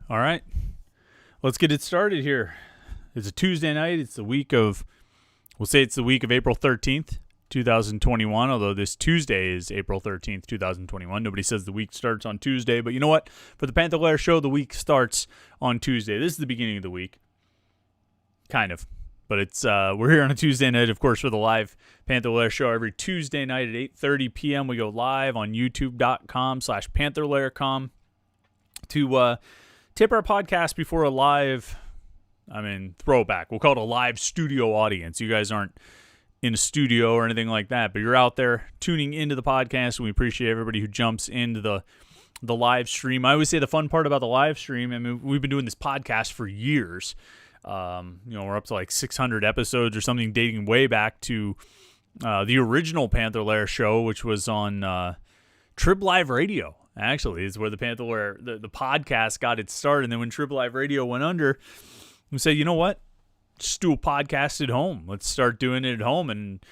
All right, let's get it started here. It's a Tuesday night. It's the week of April 13th, 2021, although this Tuesday is April 13th, 2021. Nobody says the week starts on Tuesday, but you know what? For the Panther-Lair Show, the week starts on Tuesday. This is the beginning of the week. Kind of. But it's we're here on a Tuesday night, of course, for the live Panther-Lair Show. Every Tuesday night at 8:30 p.m., we go live on youtube.com/Panther-Lair.com to tip our podcast before a live, throwback. We'll call it a live studio audience. You guys aren't in a studio or anything like that, but you're out there tuning into the podcast, and we appreciate everybody who jumps into the live stream. I always say the fun part about the live stream, we've been doing this podcast for years. We're up to like 600 episodes or something, dating way back to the original Panther-Lair Show, which was on Trib Live Radio. Actually, is where the Panther-Lair, the podcast got its start. And then when Trib Live Radio went under, we said, you know what? Just do a podcast at home. Let's start doing it at home. And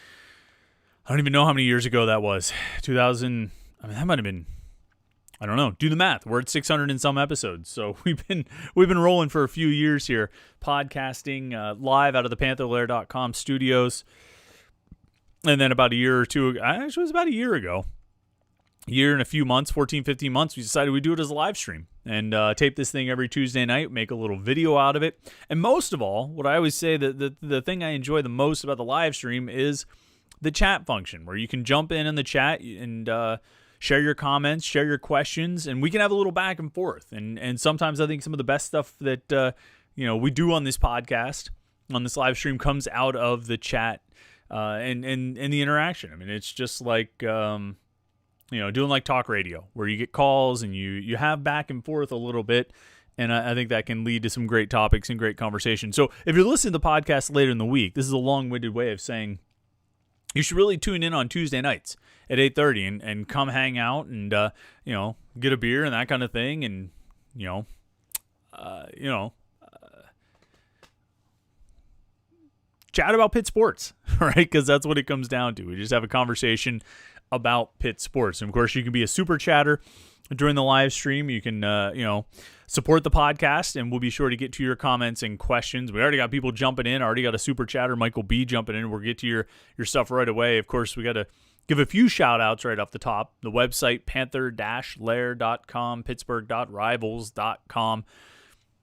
I don't even know how many years ago that was. 2000. That might have been. I don't know. Do the math. We're at 600 and some episodes. So we've been rolling for a few years here, podcasting live out of the Panther-Lair.com studios. And then about a year or two, actually it was about a year ago, year and a few months, 14, 15 months, we decided we'd do it as a live stream and tape this thing every Tuesday night, make a little video out of it. And most of all, what I always say, that the thing I enjoy the most about the live stream is the chat function, where you can jump in the chat and share your comments, share your questions, and we can have a little back and forth. And sometimes I think some of the best stuff that we do on this podcast, on this live stream, comes out of the chat and the interaction. It's just like doing like talk radio, where you get calls and you have back and forth a little bit. And I think that can lead to some great topics and great conversation. So if you're listening to the podcast later in the week, this is a long-winded way of saying you should really tune in on Tuesday nights at 8:30 and come hang out and get a beer and that kind of thing, and chat about Pitt sports, right? Because that's what it comes down to. We just have a conversation about Pitt sports. And of course, you can be a super chatter during the live stream. You can support the podcast, and we'll be sure to get to your comments and questions. We already got people jumping in. Already got a super chatter, Michael B, jumping in. We'll get to your stuff right away. Of course, we got to give a few shout outs right off the top. The website, Panther-Lair.com, Pittsburgh.rivals.com.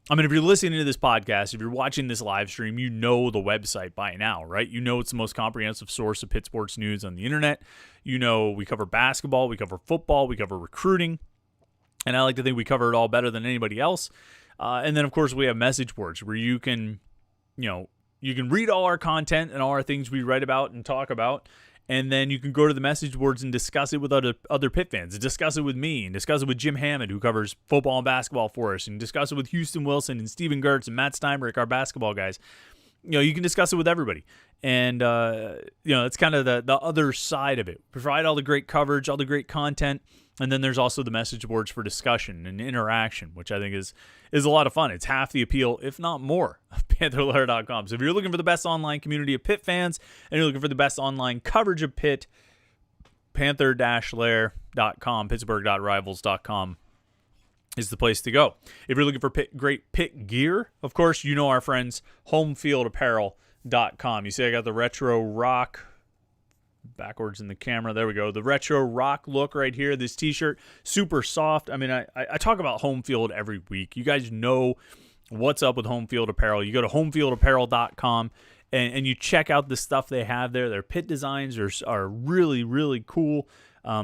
If you're listening to this podcast, if you're watching this live stream, you know the website by now, right? You know it's the most comprehensive source of Pitt sports news on the internet. You know we cover basketball, we cover football, we cover recruiting, and I like to think we cover it all better than anybody else. And then, of course, we have message boards where you can read all our content and all our things we write about and talk about. And then you can go to the message boards and discuss it with other Pitt fans, discuss it with me, and discuss it with Jim Hammond, who covers football and basketball for us, and discuss it with Houston Wilson and Steven Gertz and Matt Steinberg, our basketball guys. You can discuss it with everybody. And, it's kind of the other side of it. Provide all the great coverage, all the great content. And then there's also the message boards for discussion and interaction, which I think is a lot of fun. It's half the appeal, if not more, of Panther-Lair.com. So if you're looking for the best online community of Pitt fans and you're looking for the best online coverage of Pitt, Panther-Lair.com, Pittsburgh.rivals.com is the place to go. If you're looking for great Pitt gear, of course, you know our friends, HomeFieldApparel.com. You see I got the retro rock backwards in the camera. There we go. The retro rock look right here. This t-shirt, super soft. I talk about Home Field every week. You guys know what's up with Home Field Apparel. You go to HomeFieldApparel.com and you check out the stuff they have there. Their Pitt designs are really, really cool.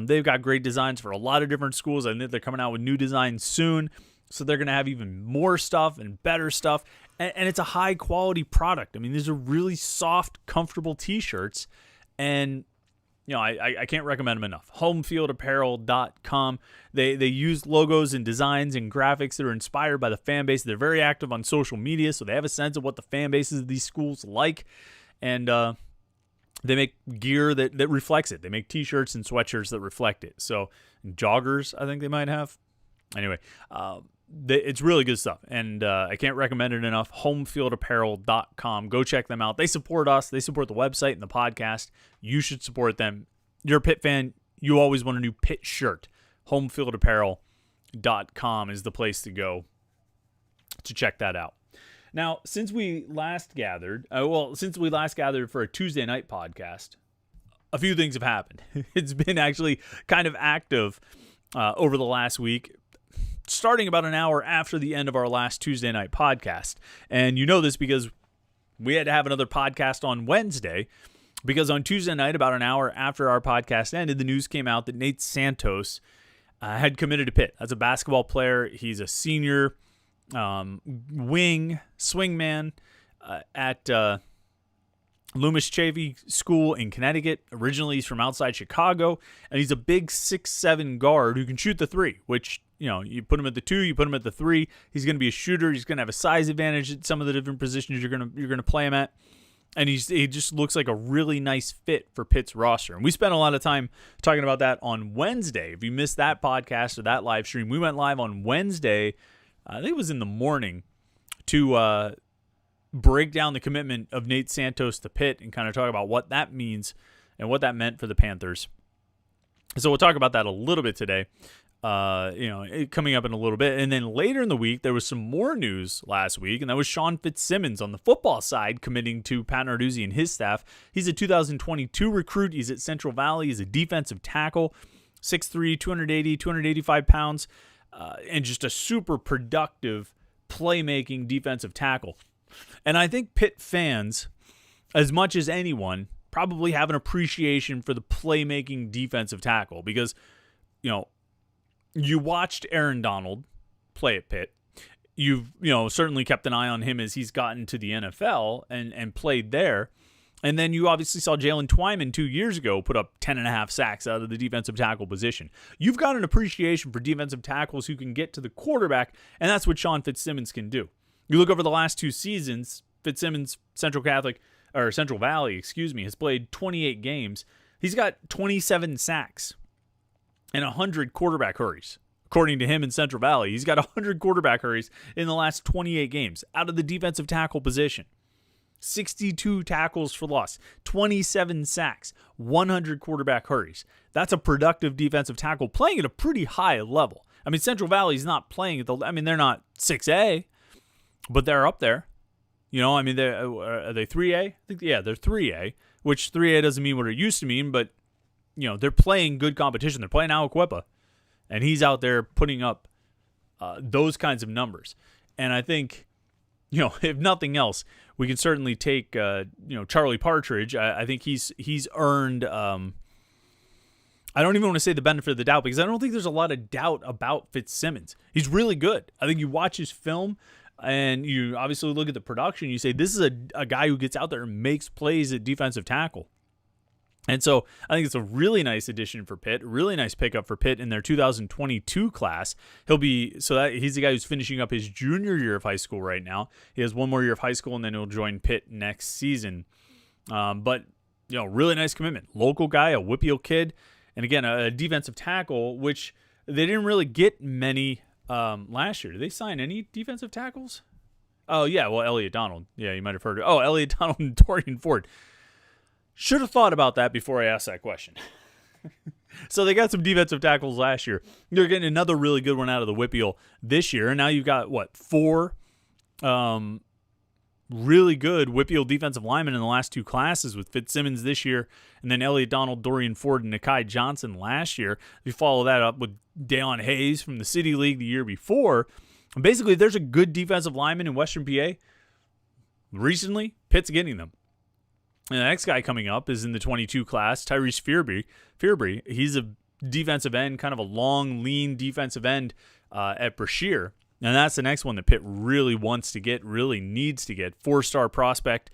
They've got great designs for a lot of different schools. I think they're coming out with new designs soon. So they're going to have even more stuff and better stuff. And it's a high quality product. These are really soft, comfortable t-shirts. And, I can't recommend them enough. HomeFieldApparel.com. They use logos and designs and graphics that are inspired by the fan base. They're very active on social media, so they have a sense of what the fan bases of these schools like. And they make gear that reflects it. They make T-shirts and sweatshirts that reflect it. So joggers, I think they might have. Anyway, it's really good stuff, and I can't recommend it enough. HomeFieldApparel.com. Go check them out. They support us. They support the website and the podcast. You should support them. You're a Pitt fan. You always want a new Pitt shirt. HomeFieldApparel.com is the place to go. to check that out. Now, since we last gathered for a Tuesday night podcast, a few things have happened. It's been actually kind of active over the last week, starting about an hour after the end of our last Tuesday night podcast. And you know this because we had to have another podcast on Wednesday, because on Tuesday night, about an hour after our podcast ended, the news came out that Nate Santos had committed to Pitt. That's a basketball player. He's a senior swingman at Loomis Chavey School in Connecticut. Originally, he's from outside Chicago, and he's a big 6'7" guard who can shoot the three, which, you know, you put him at the 2, you put him at the 3. He's going to be a shooter. He's going to have a size advantage at some of the different positions you're going to play him at. And he just looks like a really nice fit for Pitt's roster. And we spent a lot of time talking about that on Wednesday. If you missed that podcast or that live stream, we went live on Wednesday, I think it was in the morning, to break down the commitment of Nate Santos to Pitt and kind of talk about what that means and what that meant for the Panthers. So we'll talk about that a little bit today, coming up in a little bit. And then later in the week, there was some more news last week, and that was Sean Fitzsimmons on the football side committing to Pat Narduzzi and his staff. He's a 2022 recruit. He's at Central Valley. He's a defensive tackle, 6'3", 285 pounds, and just a super productive playmaking defensive tackle. And I think Pitt fans, as much as anyone, probably have an appreciation for the playmaking defensive tackle because, you know, you watched Aaron Donald play at Pitt. You've, certainly kept an eye on him as he's gotten to the NFL and played there. And then you obviously saw Jalen Twyman 2 years ago put up 10.5 sacks out of the defensive tackle position. You've got an appreciation for defensive tackles who can get to the quarterback, and that's what Sean Fitzsimmons can do. You look over the last 2 seasons, Fitzsimmons, Central Valley, has played 28 games. He's got 27 sacks and 100 quarterback hurries. According to him in Central Valley, he's got 100 quarterback hurries in the last 28 games out of the defensive tackle position. 62 tackles for loss, 27 sacks, 100 quarterback hurries. That's a productive defensive tackle playing at a pretty high level. I mean, Central Valley's not playing they're not 6A, but they're up there. Are they 3A? They're 3A, which 3A doesn't mean what it used to mean, but, they're playing good competition. They're playing Aliquippa, and he's out there putting up those kinds of numbers. And I think, if nothing else, we can certainly take, Charlie Partridge. I think he's earned, I don't even want to say the benefit of the doubt because I don't think there's a lot of doubt about Fitzsimmons. He's really good. I think you watch his film, and you obviously look at the production, you say, this is a guy who gets out there and makes plays at defensive tackle. And so I think it's a really nice addition for Pitt, really nice pickup for Pitt in their 2022 class. He's the guy who's finishing up his junior year of high school right now. He has one more year of high school, and then he'll join Pitt next season. But really nice commitment. Local guy, a Whippeal kid, and again, a defensive tackle, which they didn't really get many last year. Did they sign any defensive tackles? Oh, yeah, well, Elliot Donald. Yeah, you might have heard. Oh, Elliot Donald and Dorian Ford. Should have thought about that before I asked that question. So they got some defensive tackles last year. They're getting another really good one out of the Whippeal this year. And now you've got, 4 really good Whippeal defensive linemen in the last 2 classes with Fitzsimmons this year and then Elliot Donald, Dorian Ford, and Nakai Johnson last year. You follow that up with Deion Hayes from the City League the year before. And basically, there's a good defensive lineman in Western PA. Recently, Pitt's getting them. And the next guy coming up is in the 22 class, Tyrese Fearbury. He's a defensive end, kind of a long, lean defensive end at Brashear. And that's the next one that Pitt really wants to get, really needs to get. 4-star prospect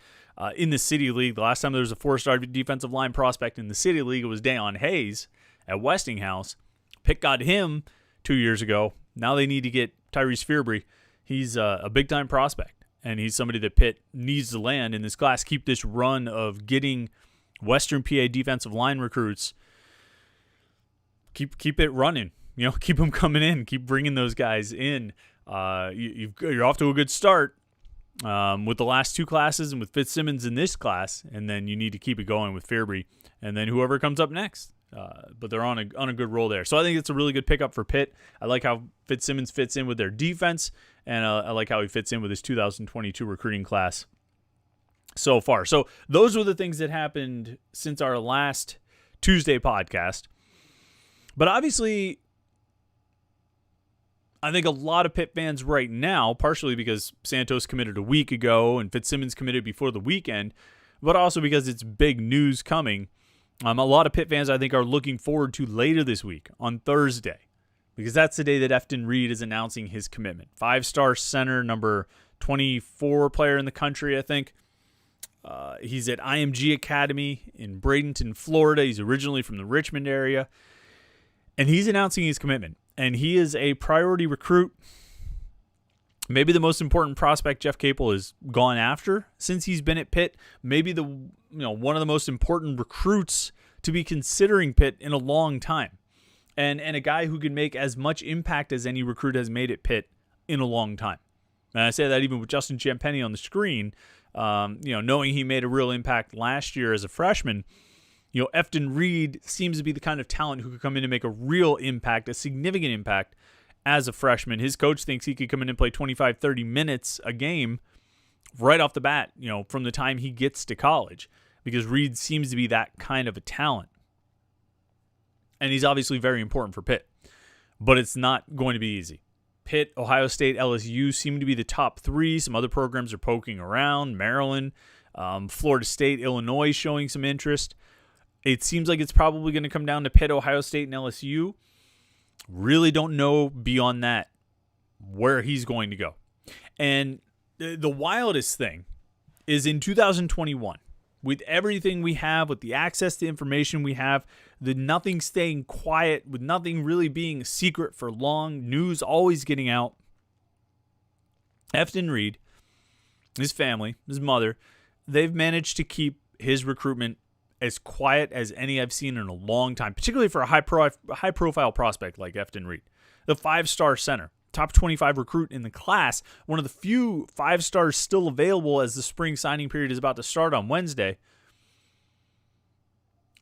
in the City League. The last time there was a 4-star defensive line prospect in the City League, it was Deion Hayes at Westinghouse. Pitt got him 2 years ago. Now they need to get Tyrese Fearbury. He's a big-time prospect. And he's somebody that Pitt needs to land in this class. Keep this run of getting Western PA defensive line recruits. Keep it running. Keep them coming in. Keep bringing those guys in. You're off to a good start with the last 2 classes and with Fitzsimmons in this class. And then you need to keep it going with Fearbury. And then whoever comes up next. but they're on a good roll there. So I think it's a really good pickup for Pitt. I like how Fitzsimmons fits in with their defense, and I like how he fits in with his 2022 recruiting class so far. So those were the things that happened since our last Tuesday podcast. But obviously, I think a lot of Pitt fans right now, partially because Santos committed a week ago and Fitzsimmons committed before the weekend, but also because it's big news coming. A lot of Pitt fans, I think, are looking forward to later this week on Thursday, because that's the day that Efton Reed is announcing his commitment. 5-star center, number 24 player in the country, I think. He's at IMG Academy in Bradenton, Florida. He's originally from the Richmond area. And he's announcing his commitment. And he is a priority recruit. Maybe the most important prospect Jeff Capel has gone after since he's been at Pitt. Maybe one of the most important recruits to be considering Pitt in a long time. And a guy who can make as much impact as any recruit has made at Pitt in a long time. And I say that even with Justin Champagnie on the screen, knowing he made a real impact last year as a freshman. Efton Reed seems to be the kind of talent who could come in and make a real impact, a significant impact as a freshman. His coach thinks he could come in and play 25, 30 minutes a game right off the bat, from the time he gets to college, because Reed seems to be that kind of a talent. And he's obviously very important for Pitt, but it's not going to be easy. Pitt, Ohio State, LSU seem to be the top three. Some other programs are poking around. Maryland, Florida State, Illinois showing some interest. It seems like it's probably going to come down to Pitt, Ohio State, and LSU. Really don't know beyond that where he's going to go. And the wildest thing is in 2021, with everything we have, with the access to information we have, the nothing staying quiet, with nothing really being a secret for long, news always getting out, Efton Reed, his family, his mother, they've managed to keep his recruitment as quiet as any I've seen in a long time, particularly for a high-profile prospect like Efton Reed. The 5-star center, top 25 recruit in the class, one of the few 5-stars still available as the spring signing period is about to start on Wednesday.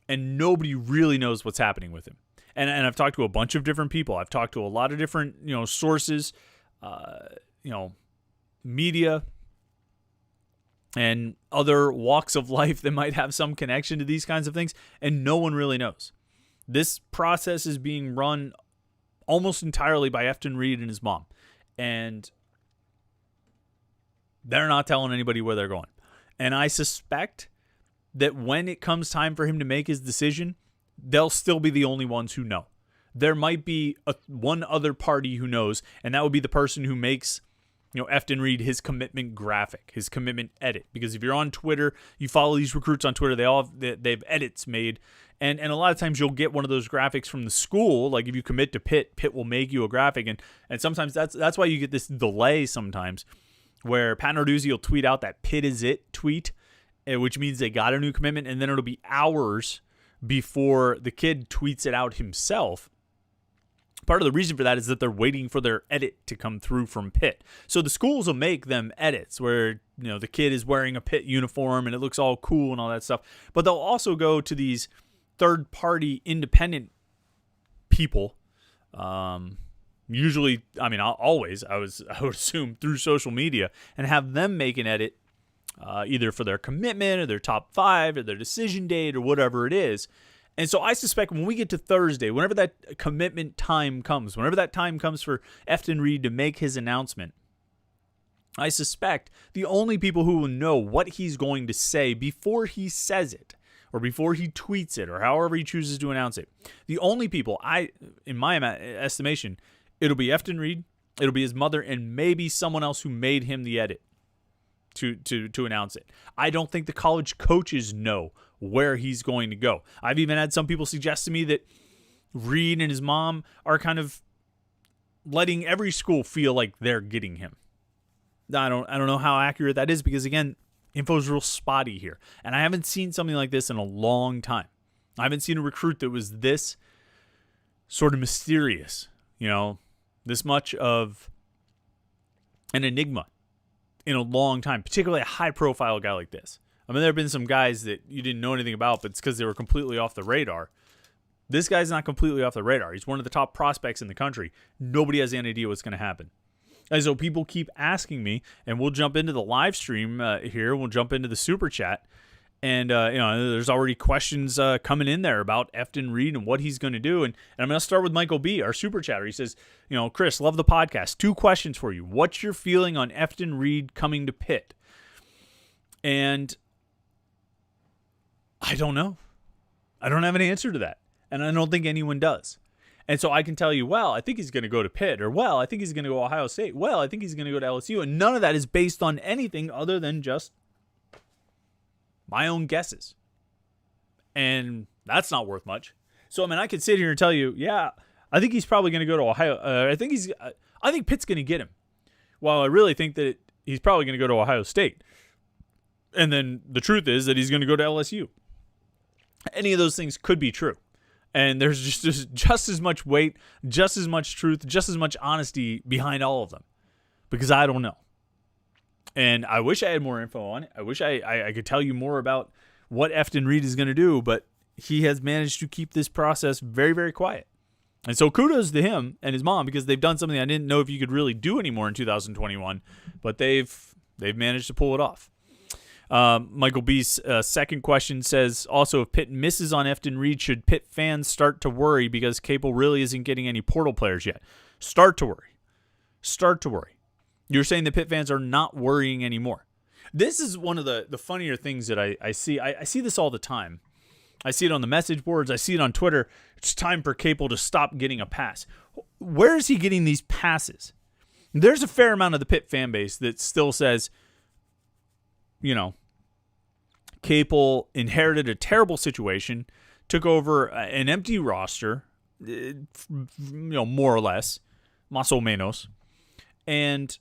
And nobody really knows what's happening with him. And I've talked to a bunch of different people. I've talked to a lot of different, sources, media, and other walks of life that might have some connection to these kinds of things, and no one really knows. This process is being run almost entirely by Efton Reed and his mom, and they're not telling anybody where they're going. And I suspect that when it comes time for him to make his decision, they'll still be the only ones who know. There might be one other party who knows, and that would be the person who makes Efton Reed his commitment graphic, his commitment edit. Because if you're on Twitter, you follow these recruits on Twitter, they have edits made. And a lot of times you'll get one of those graphics from the school. Like if you commit to Pitt, Pitt will make you a graphic. And sometimes that's why you get this delay sometimes where Pat Narduzzi will tweet out that Pitt is it tweet, which means they got a new commitment. And then it'll be hours before the kid tweets it out himself. Part of the reason for that is that they're waiting for their edit to come through from Pitt. So the schools will make them edits where, the kid is wearing a Pitt uniform and it looks all cool and all that stuff. But they'll also go to these third-party independent people, usually, I would assume through social media, and have them make an edit either for their commitment or their top 5 or their decision date or whatever it is. And so I suspect when we get to Thursday, whenever that commitment time comes, whenever that time comes for Efton Reed to make his announcement, I suspect the only people who will know what he's going to say before he says it, or before he tweets it, or however he chooses to announce it, the only people, in my estimation, it'll be Efton Reed, it'll be his mother, and maybe someone else who made him the edit to announce it. I don't think the college coaches know where he's going to go. I've even had some people suggest to me that Reed and his mom are kind of letting every school feel like they're getting him. I don't know how accurate that is because, again, info's real spotty here. And I haven't seen something like this in a long time. I haven't seen a recruit that was this sort of mysterious, this much of an enigma in a long time, particularly a high-profile guy like this. I mean, there have been some guys that you didn't know anything about, but it's because they were completely off the radar. This guy's not completely off the radar. He's one of the top prospects in the country. Nobody has any idea what's going to happen. And so people keep asking me, and we'll jump into the live stream here. We'll jump into the super chat. And, there's already questions coming in there about Efton Reed and what he's going to do. And I'm going to start with Michael B., our super chatter. He says, Chris, love the podcast. 2 questions for you. What's your feeling on Efton Reed coming to Pitt? And I don't know. I don't have an answer to that. And I don't think anyone does. And so I can tell you, well, I think he's going to go to Pitt. Or, well, I think he's going to go Ohio State. Well, I think he's going to go to LSU. And none of that is based on anything other than just my own guesses. And that's not worth much. So, I could sit here and tell you, yeah, I think he's probably going to go to Ohio. I think Pitt's going to get him. Well, I really think that he's probably going to go to Ohio State. And then the truth is that he's going to go to LSU. Any of those things could be true. And there's just as much weight, just as much truth, just as much honesty behind all of them. Because I don't know. And I wish I had more info on it. I wish I could tell you more about what Efton Reed is going to do, but he has managed to keep this process very, very quiet. And so kudos to him and his mom, because they've done something I didn't know if you could really do anymore in 2021, but they've managed to pull it off. Michael B's second question says, also, if Pitt misses on Efton Reed, should Pitt fans start to worry because Capel really isn't getting any portal players yet? Start to worry. Start to worry. You're saying the Pitt fans are not worrying anymore. This is one of the funnier things that I see. I see this all the time. I see it on the message boards. I see it on Twitter. It's time for Capel to stop getting a pass. Where is he getting these passes? There's a fair amount of the Pitt fan base that still says, Capel inherited a terrible situation, took over an empty roster, more or less, más o menos, and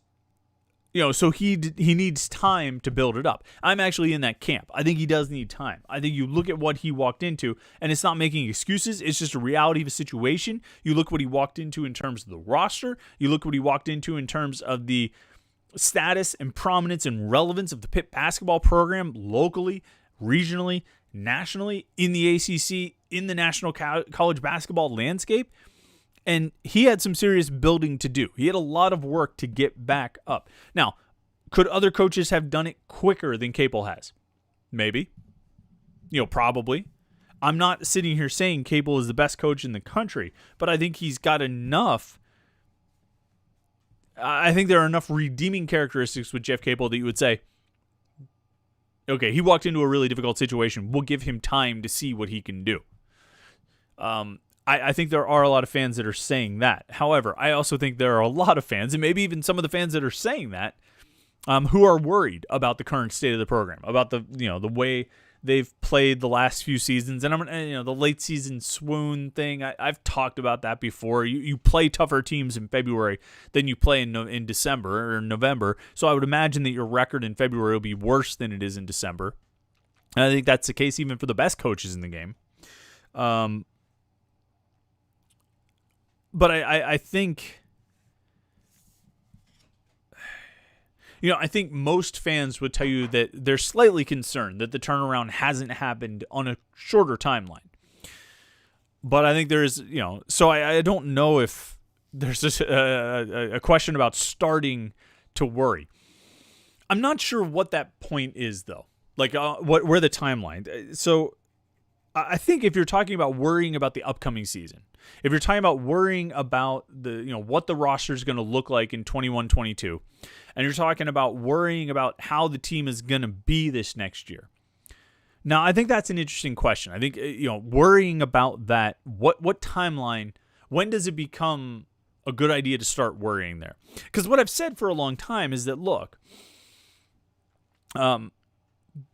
so he needs time to build it up. I'm actually in that camp. I think he does need time. I think you look at what he walked into, and it's not making excuses. It's just a reality of a situation. You look what he walked into in terms of the roster. You look what he walked into in terms of the status and prominence and relevance of the Pitt basketball program locally, regionally, nationally, in the ACC, in the national college basketball landscape. And he had some serious building to do. He had a lot of work to get back up. Now, could other coaches have done it quicker than Capel has? Maybe. Probably. I'm not sitting here saying Capel is the best coach in the country, but I think he's got enough. I think there are enough redeeming characteristics with Jeff Capel that you would say, okay, he walked into a really difficult situation. We'll give him time to see what he can do. I think there are a lot of fans that are saying that. However, I also think there are a lot of fans, and maybe even some of the fans that are saying that, who are worried about the current state of the program, about the way they've played the last few seasons, and the late season swoon thing. I've talked about that before. You play tougher teams in February than you play in December or November. So I would imagine that your record in February will be worse than it is in December. And I think that's the case even for the best coaches in the game. But I think, I think most fans would tell you that they're slightly concerned that the turnaround hasn't happened on a shorter timeline. But I think there's, so I don't know if there's just a question about starting to worry. I'm not sure what that point is, though. Like, where the timeline. So I think if you're talking about worrying about the upcoming season, if you're talking about worrying about what the roster is going to look like in 21-22, and you're talking about worrying about how the team is going to be this next year. Now, I think that's an interesting question. I think, worrying about that, what timeline, when does it become a good idea to start worrying there? Because what I've said for a long time is that, look,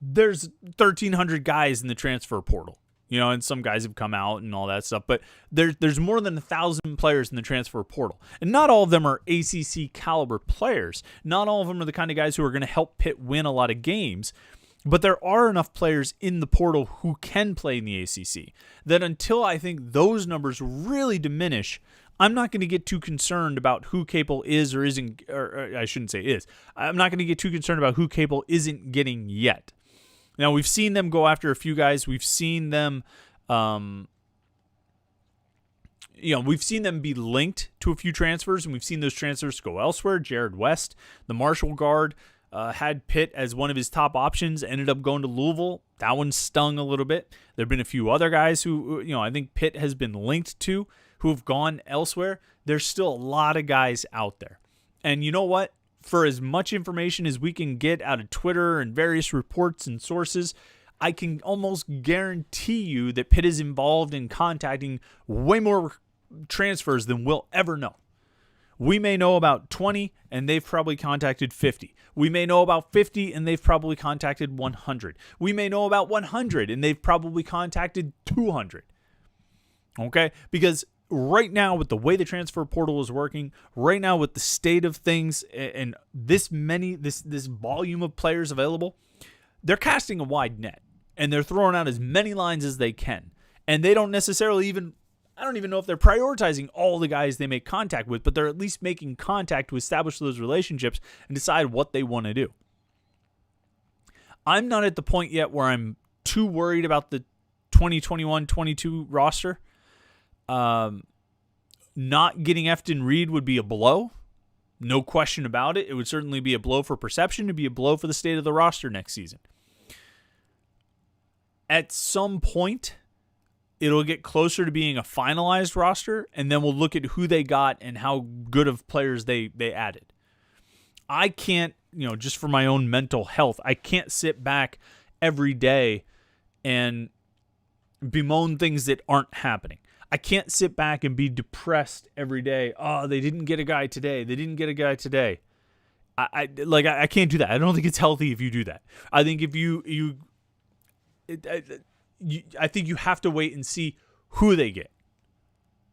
there's 1,300 guys in the transfer portal. And some guys have come out and all that stuff, but there's more than 1,000 players in the transfer portal, and not all of them are ACC caliber players. Not all of them are the kind of guys who are going to help Pitt win a lot of games, but there are enough players in the portal who can play in the ACC that until I think those numbers really diminish, I'm not going to get too concerned about who Capel is or isn't, or I shouldn't say is. I'm not going to get too concerned about who Capel isn't getting yet. Now, we've seen them go after a few guys. We've seen them we've seen them be linked to a few transfers, and we've seen those transfers go elsewhere. Jared West, the Marshall guard, had Pitt as one of his top options, ended up going to Louisville. That one stung a little bit. There have been a few other guys who, I think Pitt has been linked to who have gone elsewhere. There's still a lot of guys out there. And you know what? For as much information as we can get out of Twitter and various reports and sources, I can almost guarantee you that Pitt is involved in contacting way more transfers than we'll ever know. We may know about 20, and they've probably contacted 50. We may know about 50, and they've probably contacted 100. We may know about 100, and they've probably contacted 200. Okay? Because right now, with the way the transfer portal is working, right now with the state of things and this volume of players available, they're casting a wide net, and they're throwing out as many lines as they can. And they don't necessarily I don't even know if they're prioritizing all the guys they make contact with, but they're at least making contact to establish those relationships and decide what they want to do. I'm not at the point yet where I'm too worried about the 2021-22 roster. Not getting Efton Reed would be a blow. No question about it. It would certainly be a blow for perception. It'd be a blow for the state of the roster next season. At some point, it'll get closer to being a finalized roster, and then we'll look at who they got and how good of players they added. I can't, just for my own mental health, I can't sit back every day and bemoan things that aren't happening. I can't sit back and be depressed every day. Oh, they didn't get a guy today. They didn't get a guy today. I can't do that. I don't think it's healthy if you do that. I think if I think you have to wait and see who they get.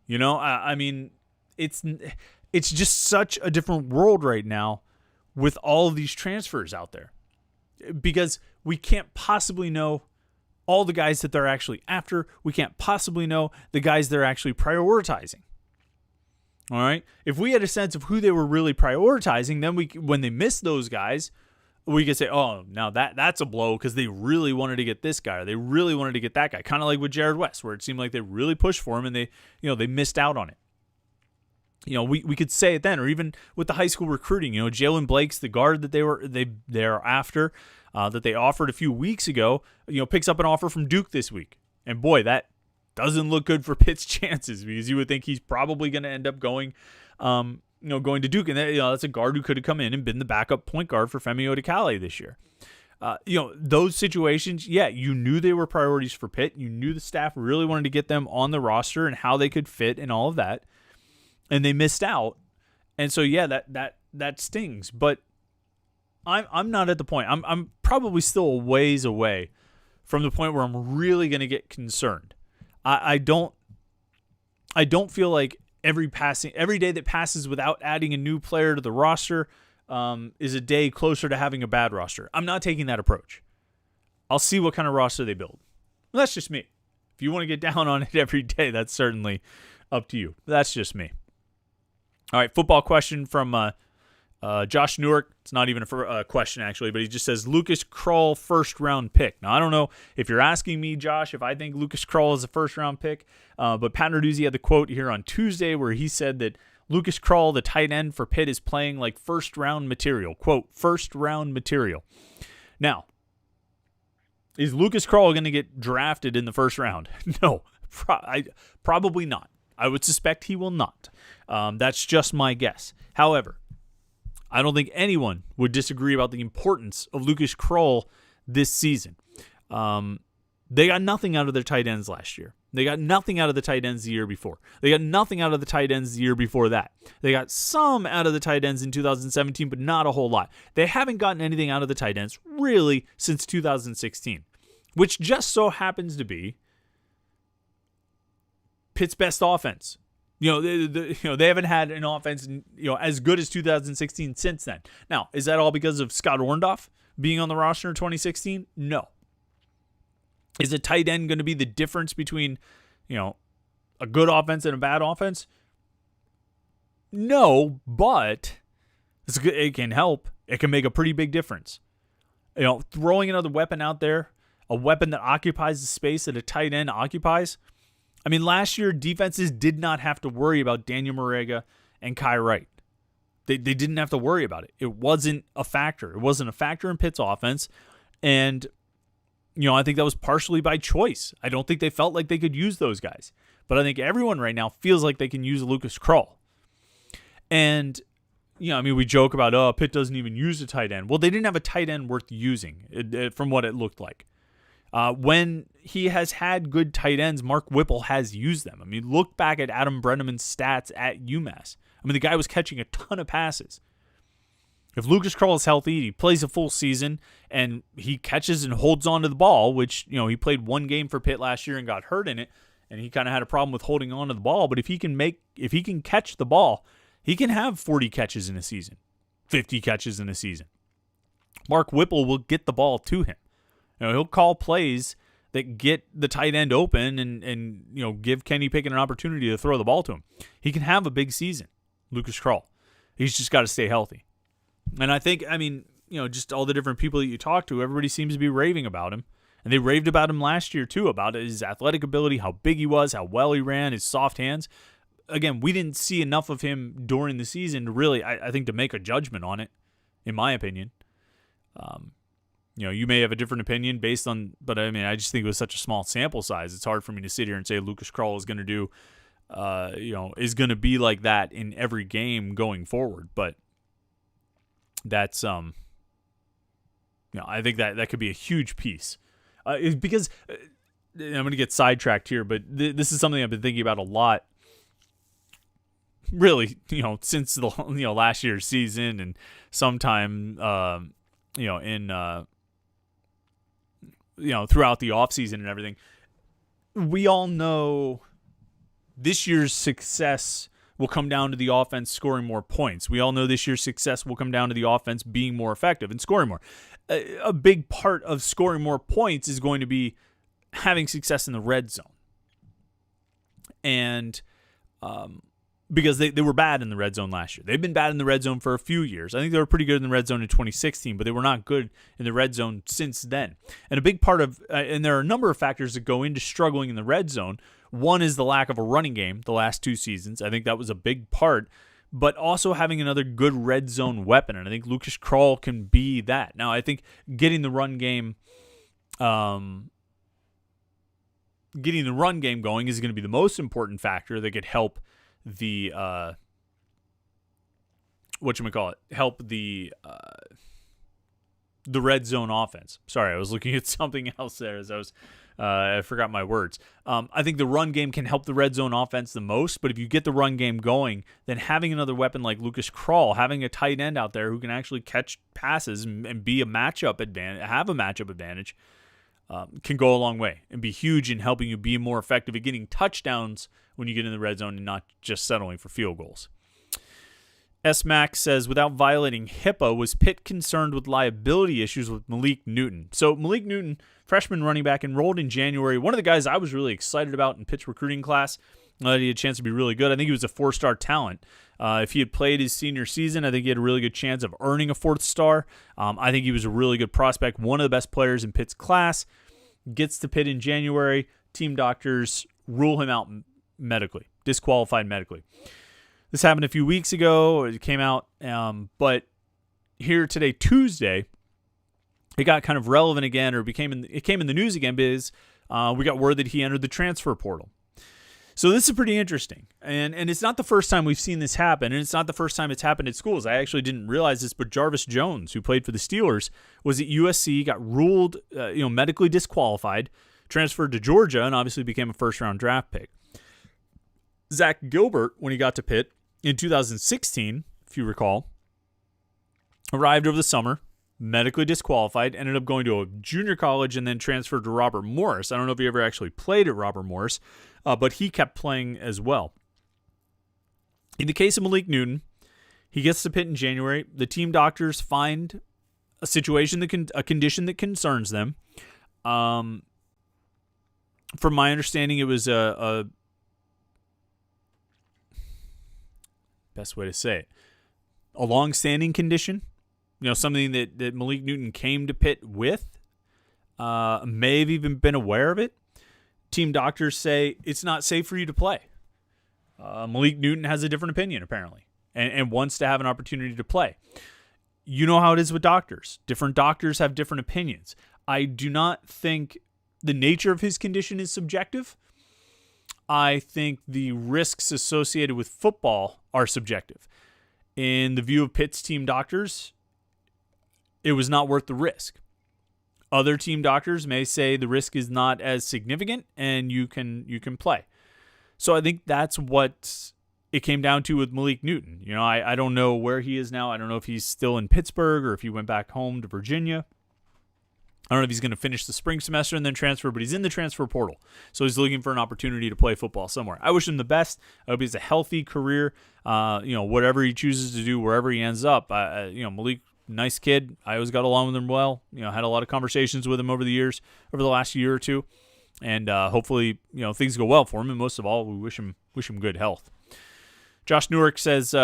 I mean, it's just such a different world right now with all of these transfers out there, because we can't possibly know all the guys that they're actually after. We can't possibly know the guys they're actually prioritizing. All right. If we had a sense of who they were really prioritizing, then when they miss those guys, we could say, oh, now that's a blow because they really wanted to get this guy, or they really wanted to get that guy. Kind of like with Jared West, where it seemed like they really pushed for him and they missed out on it. We could say it then, or even with the high school recruiting. Jalen Blake's the guard that they're after, that they offered a few weeks ago. Picks up an offer from Duke this week, and boy, that doesn't look good for Pitt's chances, because you would think he's probably going to end up going to Duke, and that's a guard who could have come in and been the backup point guard for Femi Odikale this year. Those situations, you knew they were priorities for Pitt. You knew the staff really wanted to get them on the roster and how they could fit and all of that, and they missed out. And so, that stings. But I'm not at the point. I'm probably still a ways away from the point where I'm really going to get concerned. I don't feel like every day that passes without adding a new player to the roster is a day closer to having a bad roster. I'm not taking that approach. I'll see what kind of roster they build. Well, that's just me. If you want to get down on it every day, that's certainly up to you. That's just me. All right, football question from Josh Newark. It's not even a question, actually, but he just says, Lucas Krull first-round pick. Now, I don't know if you're asking me, Josh, if I think Lucas Krull is a first-round pick, but Pat Narduzzi had the quote here on Tuesday where he said that Lucas Krull, the tight end for Pitt, is playing like first-round material. Quote, first-round material. Now, is Lucas Krull going to get drafted in the first round? No, probably not. I would suspect he will not. That's just my guess. However, I don't think anyone would disagree about the importance of Lucas Krull this season. They got nothing out of their tight ends last year. They got nothing out of the tight ends the year before. They got nothing out of the tight ends the year before that. They got some out of the tight ends in 2017, but not a whole lot. They haven't gotten anything out of the tight ends really since 2016, which just so happens to be Pitt's best offense. They haven't had an offense as good as 2016 since then. Now, is that all because of Scott Orndorff being on the roster in 2016? No. Is a tight end going to be the difference between, a good offense and a bad offense? No, but it can help. It can make a pretty big difference. Throwing another weapon out there, a weapon that occupies the space that a tight end occupies, I mean, last year, defenses did not have to worry about Daniel Marega and Kai Wright. They didn't have to worry about it. It wasn't a factor. It wasn't a factor in Pitt's offense. And, I think that was partially by choice. I don't think they felt like they could use those guys. But I think everyone right now feels like they can use Lucas Krull. And, we joke about, Pitt doesn't even use a tight end. Well, they didn't have a tight end worth using from what it looked like. When he has had good tight ends, Mark Whipple has used them. I mean, look back at Adam Brenneman's stats at UMass. I mean, the guy was catching a ton of passes. If Lucas Krull is healthy, he plays a full season, and he catches and holds on to the ball, which, he played one game for Pitt last year and got hurt in it, and he kind of had a problem with holding on to the ball. But if he can catch the ball, he can have 40 catches in a season, 50 catches in a season. Mark Whipple will get the ball to him. He'll call plays that get the tight end open and give Kenny Pickett an opportunity to throw the ball to him. He can have a big season, Lucas Krull. He's just got to stay healthy. And I think, just all the different people that you talk to, everybody seems to be raving about him. And they raved about him last year, too, about his athletic ability, how big he was, how well he ran, his soft hands. Again, we didn't see enough of him during the season to really, I think, to make a judgment on it, in my opinion. You may have a different opinion but I just think it was such a small sample size. It's hard for me to sit here and say Lucas Krull is going to do, is going to be like that in every game going forward. But that's, I think that could be a huge piece. Because I'm going to get sidetracked here, but this is something I've been thinking about a lot. Really, since the last year's season and sometime throughout the offseason and everything, we all know this year's success will come down to the offense scoring more points. We all know this year's success will come down to the offense being more effective and scoring more. A big part of scoring more points is going to be having success in the red zone. And because they were bad in the red zone last year. They've been bad in the red zone for a few years. I think they were pretty good in the red zone in 2016, but they were not good in the red zone since then. And a big part of, and there are a number of factors that go into struggling in the red zone. One is the lack of a running game the last two seasons. I think that was a big part, but also having another good red zone weapon. And I think Lucas Krull can be that. Now, I think getting the run game going is going to be the most important factor that could help the help the red zone offense. Sorry, I was looking at something else there as I forgot my words. I think the run game can help the red zone offense the most, but if you get the run game going, then having another weapon like Lucas Krull, having a tight end out there who can actually catch passes and be a matchup advantage, can go a long way and be huge in helping you be more effective at getting touchdowns when you get in the red zone and not just settling for field goals. S-Max says, without violating HIPAA, was Pitt concerned with liability issues with Malik Newton? So Malik Newton, freshman running back, enrolled in January. One of the guys I was really excited about in Pitt's recruiting class. He had a chance to be really good. I think he was a 4-star talent. If he had played his senior season, I think he had a really good chance of earning a 4th star. I think he was a really good prospect, one of the best players in Pitt's class. Gets to Pitt in January. Team doctors rule him out medically, disqualified medically. This happened a few weeks ago. It came out, but here today, Tuesday, it got kind of relevant again, or it came in the news again because we got word that he entered the transfer portal. So this is pretty interesting, and it's not the first time we've seen this happen, and it's not the first time it's happened at schools. I actually didn't realize this, but Jarvis Jones, who played for the Steelers, was at USC, got ruled medically disqualified, transferred to Georgia, and obviously became a first-round draft pick. Zach Gilbert, when he got to Pitt in 2016, if you recall, arrived over the summer, medically disqualified, ended up going to a junior college and then transferred to Robert Morris. I don't know if he ever actually played at Robert Morris, but he kept playing as well. In the case of Malik Newton, he gets to Pitt in January. The team doctors find a situation, a condition that concerns them. From my understanding, it was a best way to say it, a long-standing condition. Something that Malik Newton came to Pitt with, may have even been aware of it. team doctors say it's not safe for you to play. Malik Newton has a different opinion, apparently, and wants to have an opportunity to play. You know how it is with doctors. Different doctors have different opinions. I do not think the nature of his condition is subjective. I think the risks associated with football are subjective. In the view of Pitt's team doctors, it was not worth the risk. Other team doctors may say the risk is not as significant and you can play. So I think that's what it came down to with Malik Newton. You know, I don't know where he is now. I don't know if he's still in Pittsburgh or if he went back home to Virginia. I don't know if he's going to finish the spring semester and then transfer, but he's in the transfer portal. So he's looking for an opportunity to play football somewhere. I wish him the best. I hope he has a healthy career. Whatever he chooses to do, wherever he ends up. Malik, nice kid. I always got along with him well. Had a lot of conversations with him over the last year or two. And hopefully, things go well for him. And most of all, we wish him good health. Josh Newark says,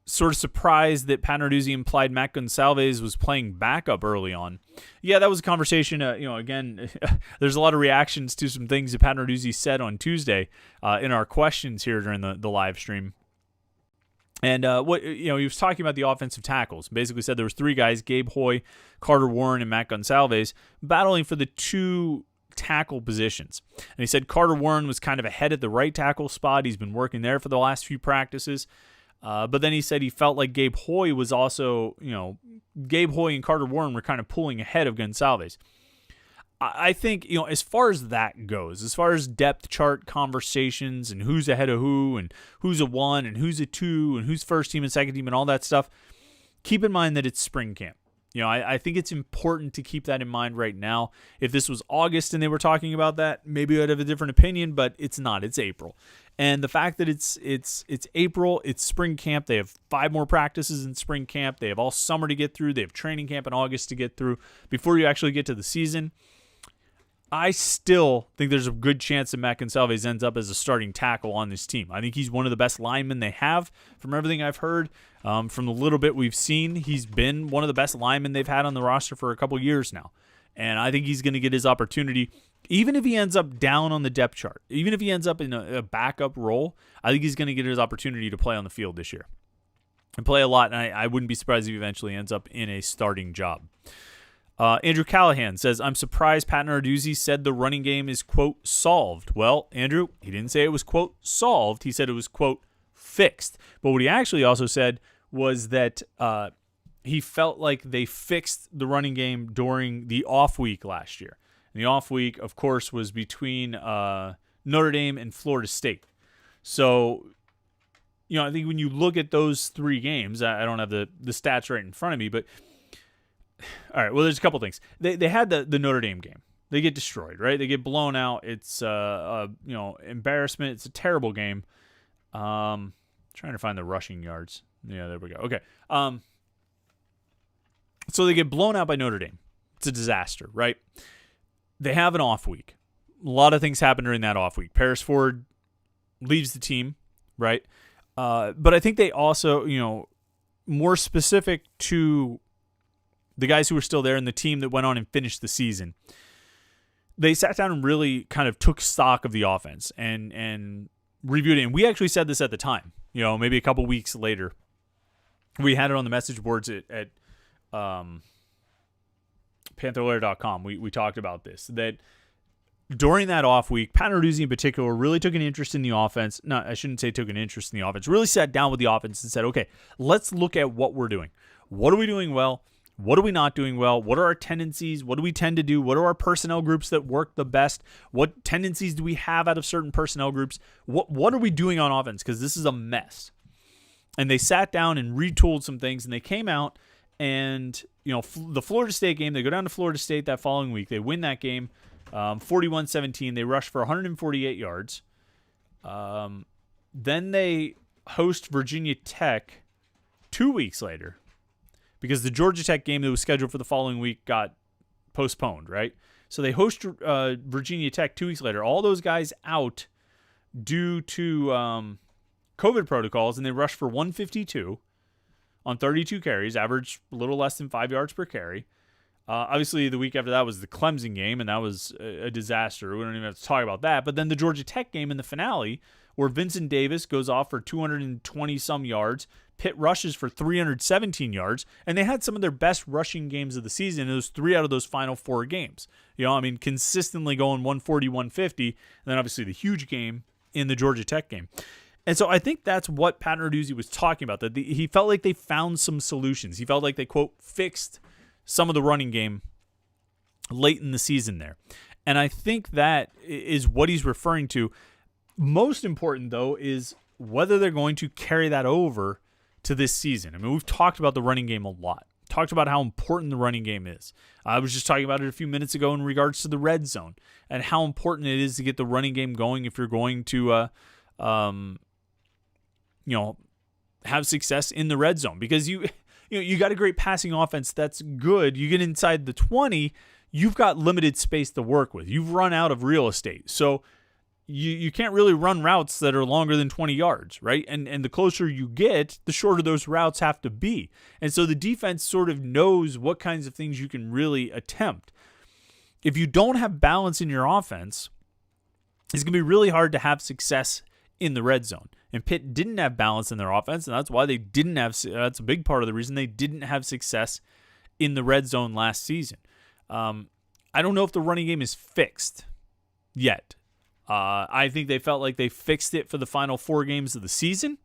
sort of surprised that Pat Narduzzi implied Matt Gonsalves was playing backup early on. Yeah, that was a conversation. Again, there's a lot of reactions to some things that Pat Narduzzi said on Tuesday in our questions here during the live stream. And he was talking about the offensive tackles. Basically said there was three guys, Gabe Hoy, Carter Warren, and Matt Gonsalves, battling for the two tackle positions. And he said Carter Warren was kind of ahead at the right tackle spot. He's been working there for the last few practices. But then he said he felt like Gabe Hoy was also, Gabe Hoy and Carter Warren were kind of pulling ahead of Gonsalves. I think, as far as that goes, as far as depth chart conversations and who's ahead of who and who's a 1 and who's a 2 and who's first team and second team and all that stuff, keep in mind that it's spring camp. I think it's important to keep that in mind right now. If this was August and they were talking about that, maybe I'd have a different opinion, but it's not. It's April. And the fact that it's April, it's spring camp. They have 5 more practices in spring camp. They have all summer to get through. They have training camp in August to get through before you actually get to the season. I still think there's a good chance that Matt Gonsalves ends up as a starting tackle on this team. I think he's one of the best linemen they have. From everything I've heard, from the little bit we've seen, he's been one of the best linemen they've had on the roster for a couple years now. And I think he's going to get his opportunity, even if he ends up down on the depth chart, even if he ends up in a backup role. I think he's going to get his opportunity to play on the field this year and play a lot. And I wouldn't be surprised if he eventually ends up in a starting job. Andrew Callahan says, I'm surprised Pat Narduzzi said the running game is, quote, solved. Well, Andrew, he didn't say it was, quote, solved. He said it was, quote, fixed. But what he actually also said was that he felt like they fixed the running game during the off week last year. And the off week, of course, was between Notre Dame and Florida State. So, I think when you look at those 3 games, I don't have the stats right in front of me, but all right, well, there's a couple things. They had the Notre Dame game. They get destroyed, right? They get blown out. It's embarrassment. It's a terrible game. Trying to find the rushing yards. Yeah, there we go. Okay. So they get blown out by Notre Dame. It's a disaster, right? They have an off week. A lot of things happen during that off week. Paris Ford leaves the team, right? But I think they also, more specific to the guys who were still there and the team that went on and finished the season, they sat down and really kind of took stock of the offense and reviewed it. And we actually said this at the time, maybe a couple weeks later. We had it on the message boards at Panther-Lair.com. We talked about this, that during that off week, Pat Narduzzi in particular really took an interest in the offense. No, I shouldn't say took an interest in the offense. Really sat down with the offense and said, okay, let's look at what we're doing. What are we doing well? What are we not doing well? What are our tendencies? What do we tend to do? What are our personnel groups that work the best? What tendencies do we have out of certain personnel groups? What are we doing on offense? Because this is a mess. And they sat down and retooled some things, and they came out and, the Florida State game, they go down to Florida State that following week. They win that game 41-17. They rush for 148 yards. Then they host Virginia Tech 2 weeks later, because the Georgia Tech game that was scheduled for the following week got postponed, right? So they host Virginia Tech 2 weeks later. All those guys out due to COVID protocols, and they rush for 152 on 32 carries, average a little less than 5 yards per carry. Obviously, the week after that was the Clemson game, and that was a disaster. We don't even have to talk about that. But then the Georgia Tech game in the finale, where Vincent Davis goes off for 220-some yards, Pitt rushes for 317 yards, and they had some of their best rushing games of the season. It was 3 out of those final 4 games. Consistently going 140, 150, and then obviously the huge game in the Georgia Tech game. And so I think that's what Pat Narduzzi was talking about, that he felt like they found some solutions. He felt like they, quote, fixed some of the running game late in the season there. And I think that is what he's referring to. Most important, though, is whether they're going to carry that over to this season. I mean, we've talked about the running game a lot. Talked about how important the running game is. I was just talking about it a few minutes ago in regards to the red zone and how important it is to get the running game going if you're going to, have success in the red zone. Because you got a great passing offense that's good. You get inside the 20, you've got limited space to work with. You've run out of real estate. So you can't really run routes that are longer than 20 yards, right? And the closer you get, the shorter those routes have to be. And so the defense sort of knows what kinds of things you can really attempt. If you don't have balance in your offense, it's going to be really hard to have success in the red zone. And Pitt didn't have balance in their offense, and that's why they didn't have. That's a big part of the reason they didn't have success in the red zone last season. I don't know if the running game is fixed yet. I think they felt like they fixed it for the final 4 games of the season.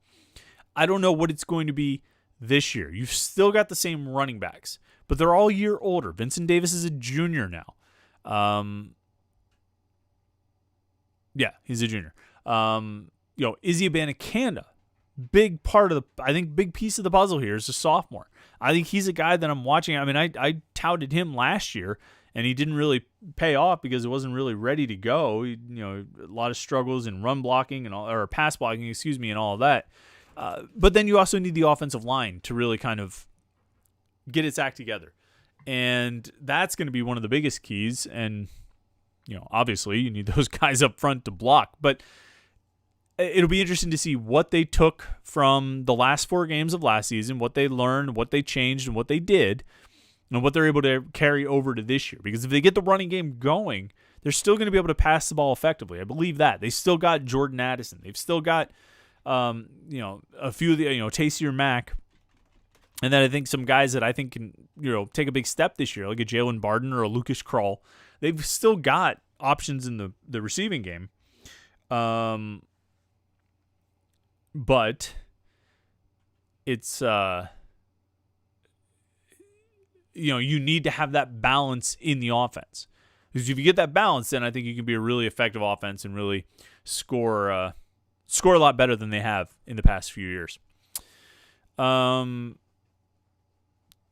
I don't know what it's going to be this year. You've still got the same running backs, but they're all a year older. Vincent Davis is a junior now. He's a junior. Izzy Abanikanda, big piece of the puzzle here is a sophomore. I think he's a guy that I'm watching. I mean, I touted him last year, and he didn't really pay off because it wasn't really ready to go. A lot of struggles in run blocking or pass blocking, and all of that. But then you also need the offensive line to really kind of get its act together. And that's going to be one of the biggest keys. And, obviously you need those guys up front to block. But it'll be interesting to see what they took from the last 4 games of last season, what they learned, what they changed, and what they did, and what they're able to carry over to this year. Because if they get the running game going, they're still going to be able to pass the ball effectively. I believe that. They still got Jordan Addison. They've still got, a few of the, Taysier Mack. And then I think some guys that I think can, take a big step this year, like a Jalen Barden or a Lucas Krull. They've still got options in the receiving game. But it's, you need to have that balance in the offense. Because if you get that balance, then I think you can be a really effective offense and really score a lot better than they have in the past few years.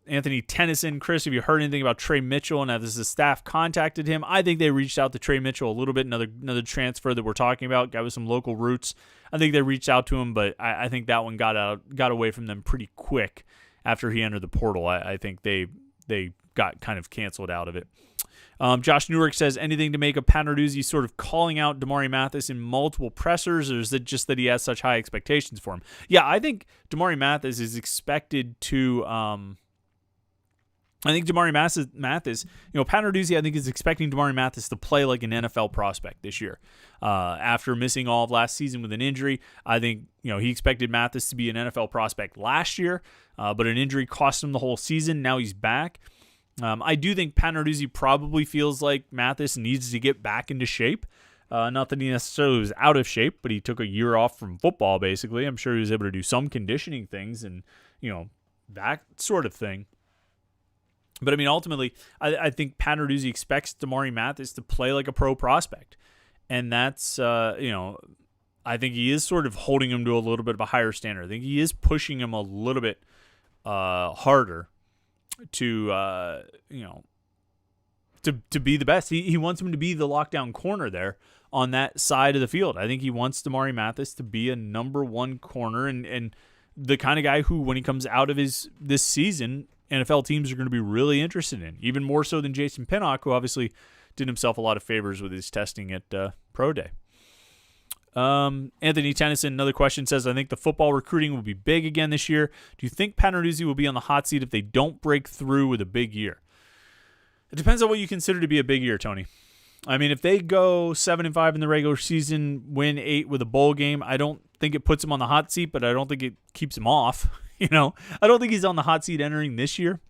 Anthony Tennyson, Chris, have you heard anything about Trey Mitchell and has the staff contacted him? I think they reached out to Trey Mitchell a little bit, another transfer that we're talking about, guy with some local roots. I think they reached out to him, but I think that one got away from them pretty quick after he entered the portal. I think they got kind of canceled out of it. Josh Newark says, anything to make of Pat Narduzzi sort of calling out Damari Mathis in multiple pressers, or is it just that he has such high expectations for him? Yeah, I think Damari Mathis is expected to Pat Narduzzi, I think, is expecting Damari Mathis to play like an NFL prospect this year. After missing all of last season with an injury, I think, he expected Mathis to be an NFL prospect last year, but an injury cost him the whole season. Now he's back. I do think Pat Narduzzi probably feels like Mathis needs to get back into shape. Not that he necessarily was out of shape, but he took a year off from football, basically. I'm sure he was able to do some conditioning things and, that sort of thing. But, ultimately, I think Pat Narduzzi expects Damari Mathis to play like a pro prospect. And that's, I think he is sort of holding him to a little bit of a higher standard. I think he is pushing him a little bit harder to be the best. He wants him to be the lockdown corner there on that side of the field. I think he wants Damari Mathis to be a number 1 corner and the kind of guy who, when he comes out of this season, NFL teams are going to be really interested in, even more so than Jason Pinnock, who obviously did himself a lot of favors with his testing at Pro Day. Anthony Tennyson, another question, says, I think the football recruiting will be big again this year. Do you think Pat Narduzzi will be on the hot seat if they don't break through with a big year? It depends on what you consider to be a big year, Tony. I mean, if they go 7-5 in the regular season, win 8 with a bowl game, I don't think it puts him on the hot seat, but I don't think it keeps him off. I don't think he's on the hot seat entering this year.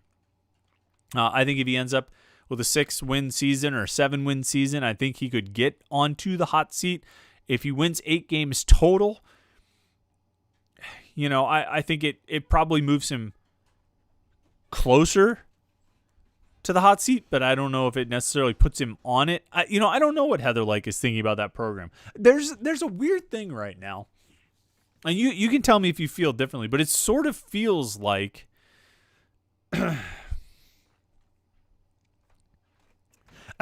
I think if he ends up with a 6-win season or a 7-win season, I think he could get onto the hot seat. If he wins 8 games total, I think it probably moves him closer to the hot seat, but I don't know if it necessarily puts him on it. I don't know what Heather Lyke is thinking about that program. There's a weird thing right now, and you can tell me if you feel differently, but it sort of feels like I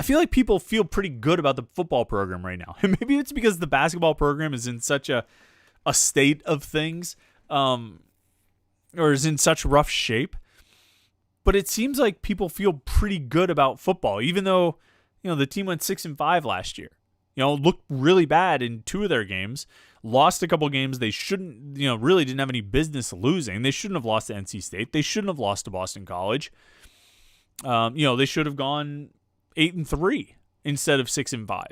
feel like people feel pretty good about the football program right now. And maybe it's because the basketball program is in such a state of things, or is in such rough shape. But it seems like people feel pretty good about football, even though, the team went 6-5 last year. Looked really bad in 2 of their games, lost a couple games they shouldn't, really didn't have any business losing. They shouldn't have lost to NC State. They shouldn't have lost to Boston College. They should have gone 8-3 instead of 6-5.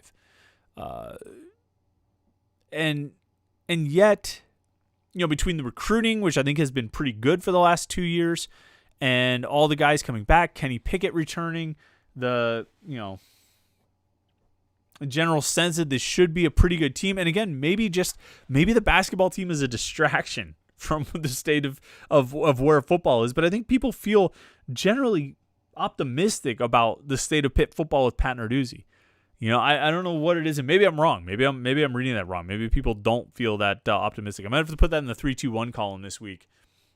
And yet, between the recruiting, which I think has been pretty good for the last 2 years, and all the guys coming back, Kenny Pickett returning, the general sense that this should be a pretty good team. And again, maybe the basketball team is a distraction from the state of where football is. But I think people feel generally optimistic about the state of Pitt football with Pat Narduzzi. I don't know what it is, and maybe I'm wrong. Maybe I'm reading that wrong. Maybe people don't feel that optimistic. I might have to put that in the 3-2-1 column this week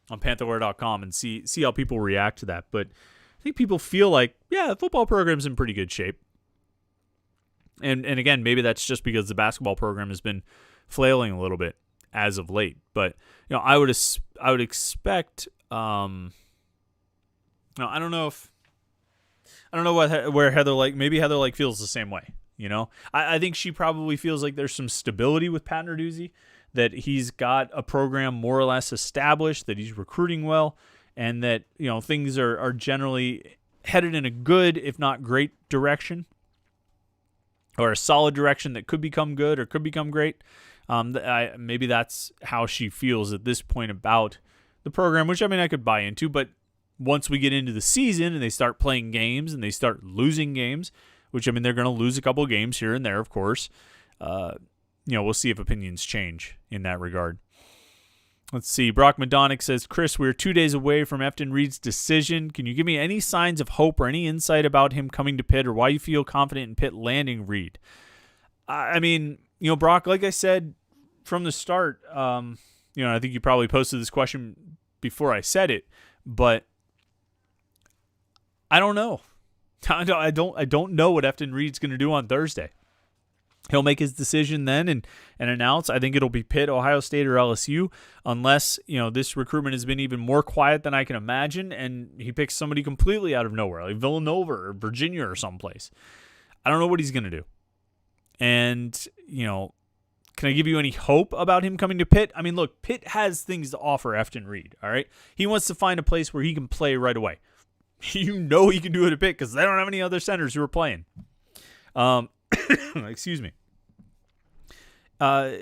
on Panther-Lair.com and see how people react to that. But I think people feel like, yeah, the football program's in pretty good shape. And again, maybe that's just because the basketball program has been flailing a little bit as of late. But I would expect. I don't know where Heather Lyke. Maybe Heather Lyke feels the same way. I think she probably feels like there's some stability with Pat Narduzzi, that he's got a program more or less established, that he's recruiting well, and that things are generally headed in a good, if not great, direction, or a solid direction that could become good or could become great. Maybe that's how she feels at this point about the program, which I could buy into. But once we get into the season and they start playing games and they start losing games, which they're going to lose a couple of games here and there, of course. We'll see if opinions change in that regard. Let's see. Brock Madonic says, Chris, we're 2 days away from Efton Reed's decision. Can you give me any signs of hope or any insight about him coming to Pitt, or why you feel confident in Pitt landing Reed? Brock, like I said from the start, I think you probably posted this question before I said it, but I don't know. I don't know what Efton Reed's going to do on Thursday. He'll make his decision then and announce. I think it'll be Pitt, Ohio State, or LSU, unless this recruitment has been even more quiet than I can imagine, and he picks somebody completely out of nowhere, like Villanova or Virginia or someplace. I don't know what he's going to do. And, can I give you any hope about him coming to Pitt? Look, Pitt has things to offer Efton Reed, all right? He wants to find a place where he can play right away. He can do it at Pitt because they don't have any other centers who are playing. Excuse me.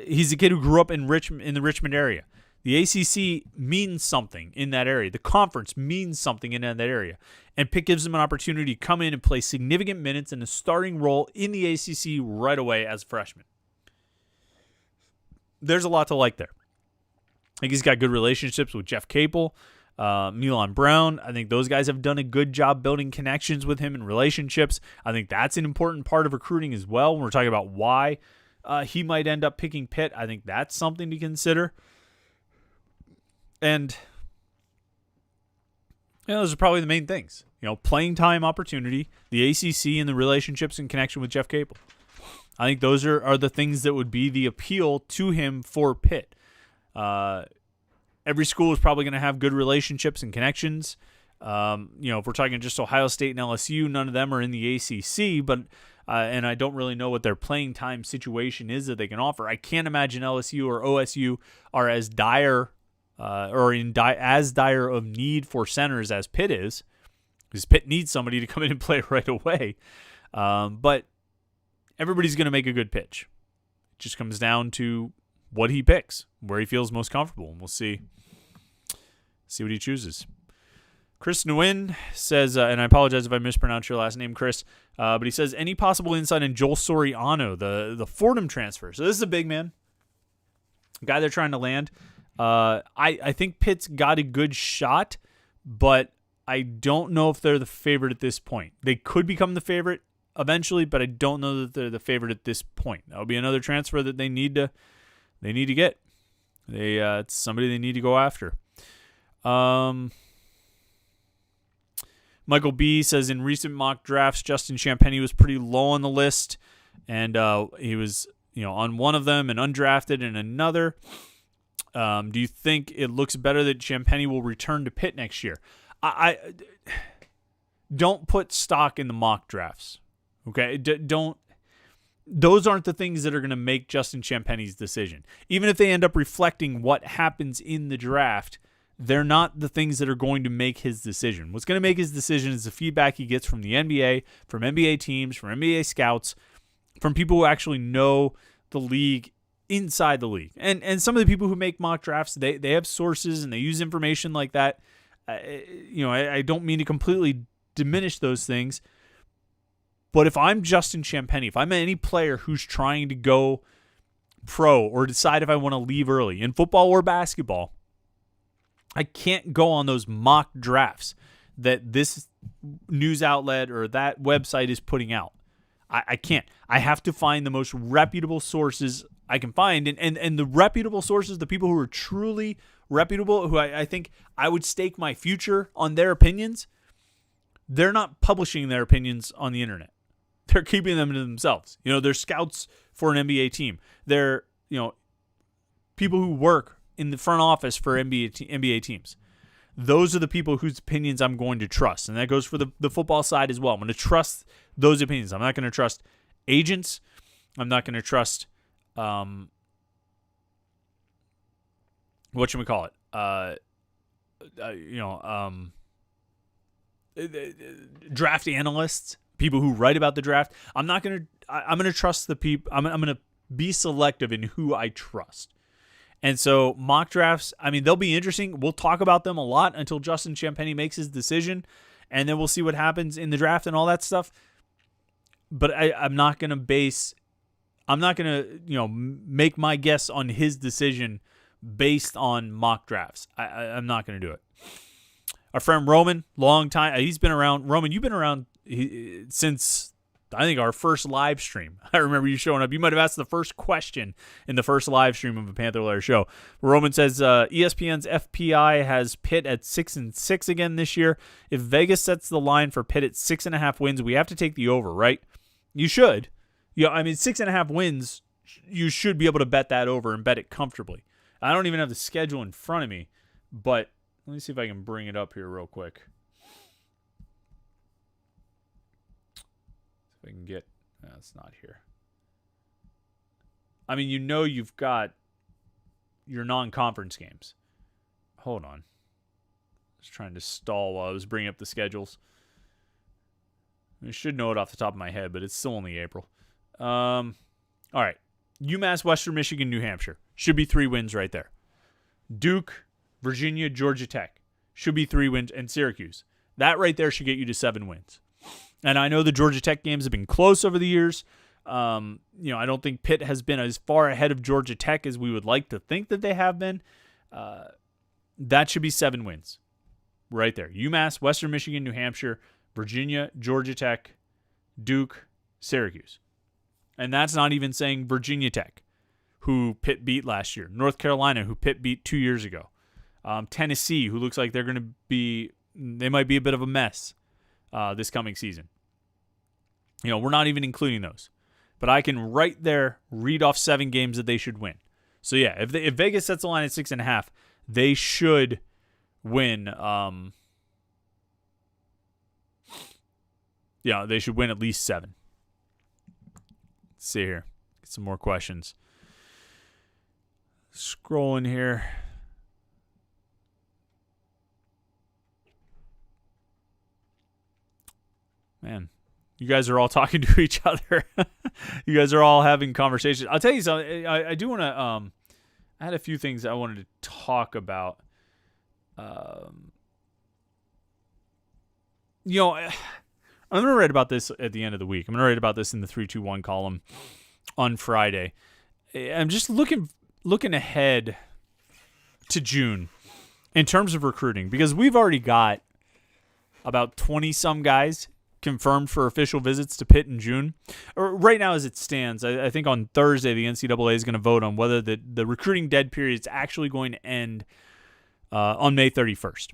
He's a kid who grew up in the Richmond area. The ACC means something in that area. The conference means something in that area. And Pitt gives him an opportunity to come in and play significant minutes in a starting role in the ACC right away as a freshman. There's a lot to like there. I think he's got good relationships with Jeff Capel, Milan Brown. I think those guys have done a good job building connections with him and relationships. I think that's an important part of recruiting as well. When we're talking about why he might end up picking Pitt, I think that's something to consider. And those are probably the main things. Playing time opportunity, the ACC, and the relationships and connection with Jeff Capel. I think those are the things that would be the appeal to him for Pitt. Every school is probably going to have good relationships and connections. If we're talking just Ohio State and LSU, none of them are in the ACC, but and I don't really know what their playing time situation is that they can offer. I can't imagine LSU or OSU are as dire as dire of need for centers as Pitt is. because Pitt needs somebody to come in and play right away. But everybody's going to make a good pitch. It just comes down to what he picks, where he feels most comfortable, and we'll see what he chooses. Chris Nguyen says, and I apologize if I mispronounce your last name, Chris, but he says, any possible insight on Joel Soriano, the Fordham transfer? So this is a big man, guy they're trying to land. I think Pitt's got a good shot, but I don't know if they're the favorite at this point. They could become the favorite eventually, but I don't know that they're the favorite at this point. That would be another transfer that they need to get. It's somebody they need to go after. Michael B says, in recent mock drafts, Justin Champagnie was pretty low on the list, and he was on one of them and undrafted in another. Do you think it looks better that Champagnie will return to Pitt next year? I don't put stock in the mock drafts. Okay, don't. Those aren't the things that are going to make Justin Champagnie's decision. Even if they end up reflecting what happens in the draft, they're not the things that are going to make his decision. What's going to make his decision is the feedback he gets from the NBA, from NBA teams, from NBA scouts, from people who actually know the league inside the league. And some of the people who make mock drafts, they have sources and they use information like that. I don't mean to completely diminish those things. But if I'm Justin Champagnie, if I'm any player who's trying to go pro or decide if I want to leave early in football or basketball, I can't go on those mock drafts that this news outlet or that website is putting out. I can't. I have to find the most reputable sources I can find. And the reputable sources, the people who are truly reputable, who I think I would stake my future on their opinions, they're not publishing their opinions on the internet. They're keeping them to themselves. They're scouts for an NBA team. They're, people who work in the front office for NBA teams. Those are the people whose opinions I'm going to trust. And that goes for the football side as well. I'm going to trust those opinions. I'm not going to trust agents. I'm not going to trust, whatchamacallit? Draft analysts, people who write about the draft. I'm going to trust the people. I'm going to be selective in who I trust. And so mock drafts, they'll be interesting. We'll talk about them a lot until Justin Champagnie makes his decision, and then we'll see what happens in the draft and all that stuff. But I'm not going to make my guess on his decision based on mock drafts. I'm not going to do it. Our friend Roman, long time, he's been around. Roman, you've been around since, I think, our first live stream. I remember you showing up. You might have asked the first question in the first live stream of a Panther-Lair Show. Roman says, ESPN's FPI has Pitt at 6-6 again this year. If Vegas sets the line for Pitt at 6.5 wins, we have to take the over, right? You should. 6.5 wins, you should be able to bet that over and bet it comfortably. I don't even have the schedule in front of me, but let me see if I can bring it up here real quick. If I can get, it's not here. You've got your non-conference games. Hold on. I was trying to stall while I was bringing up the schedules. I should know it off the top of my head, but it's still only April. All right. UMass, Western Michigan, New Hampshire. Should be 3 wins right there. Duke, Virginia, Georgia Tech. Should be 3 wins. And Syracuse. That right there should get you to 7 wins. And I know the Georgia Tech games have been close over the years. I don't think Pitt has been as far ahead of Georgia Tech as we would like to think that they have been. That should be 7 wins right there. UMass, Western Michigan, New Hampshire, Virginia, Georgia Tech, Duke, Syracuse. And that's not even saying Virginia Tech, who Pitt beat last year. North Carolina, who Pitt beat 2 years ago. Tennessee, who looks like they might be a bit of a mess this coming season. We're not even including those. But I can right there read off 7 games that they should win. So, yeah, if Vegas sets the line at 6.5, they should win. They should win at least 7. Let's see here. Get some more questions. Scrolling here. man, you guys are all talking to each other. You guys are all having conversations. I'll tell you something. I do want to. I had a few things I wanted to talk about. You know, I'm going to write about this at the end of the week. I'm going to write about this in the 321 column on Friday. I'm just looking ahead to June in terms of recruiting, because we've already got about 20-some guys confirmed for official visits to Pitt in June. Or right now as it stands, I think on Thursday the NCAA is going to vote on whether the recruiting dead period is actually going to end on May 31st.